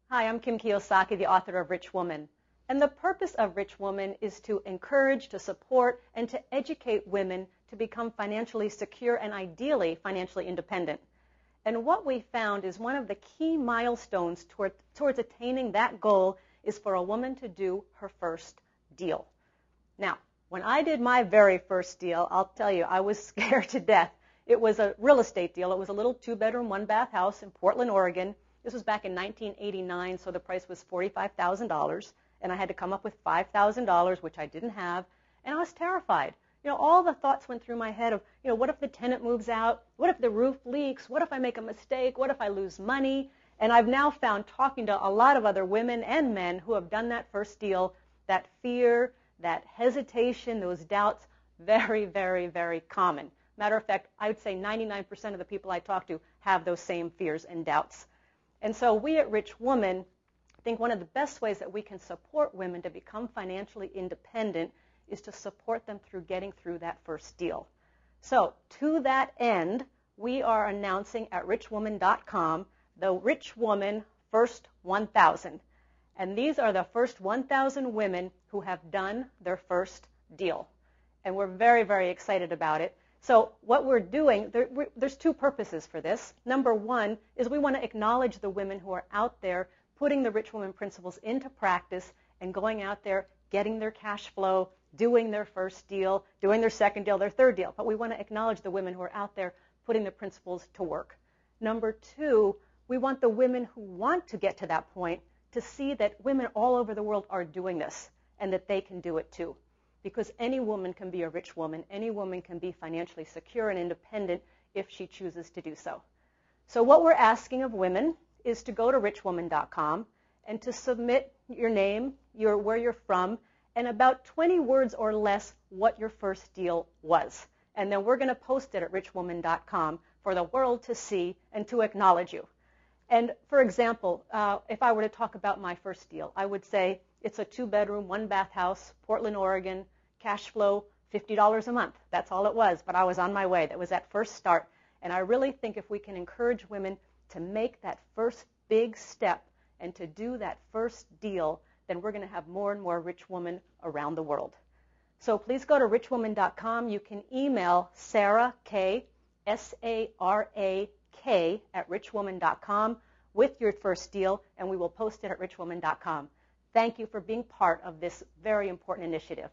Hi, I'm Kim Kiyosaki, the author of Rich Woman. And the purpose of Rich Woman is to encourage, to support, and to educate women to become financially secure and ideally financially independent. And what we found is one of the key milestones towards attaining that goal is for a woman to do her first deal. Now, when I did my very first deal, I'll tell you, I was scared to death. It was a real estate deal. It was a little 2-bedroom, 1-bath house in Portland, Oregon. This was back in 1989, so the price was $45,000, and I had to come up with $5,000, which I didn't have, and I was terrified. All the thoughts went through my head of, what if the tenant moves out? What if the roof leaks? What if I make a mistake? What if I lose money? And I've now found, talking to a lot of other women and men who have done that first deal, that fear, that hesitation, those doubts, very, very, very common. Matter of fact, I would say 99% of the people I talk to have those same fears and doubts. And so we at Rich Woman think one of the best ways that we can support women to become financially independent is to support them through getting through that first deal. So to that end, we are announcing at richwoman.com the Rich Woman First 1,000. And these are the first 1,000 women who have done their first deal. And we're very, very excited about it. So what we're doing, there's two purposes for this. Number one is we want to acknowledge the women who are out there putting the Rich Woman principles into practice and going out there, getting their cash flow, doing their first deal, doing their second deal, their third deal. But we want to acknowledge the women who are out there putting the principles to work. Number two, we want the women who want to get to that point to see that women all over the world are doing this and that they can do it too. Because any woman can be a rich woman. Any woman can be financially secure and independent if she chooses to do so. So what we're asking of women is to go to richwoman.com and to submit your name, where you're from, and about 20 words or less what your first deal was. And then we're going to post it at richwoman.com for the world to see and to acknowledge you. And for example, if I were to talk about my first deal, I would say it's a 2-bedroom, 1-bath house, Portland, Oregon, cash flow, $50 a month. That's all it was, but I was on my way. That was that first start. And I really think if we can encourage women to make that first big step and to do that first deal, then we're going to have more and more rich women around the world. So please go to richwoman.com. You can email Sarah, K, S-A-R-A-K, at richwoman.com with your first deal, and we will post it at richwoman.com. Thank you for being part of this very important initiative.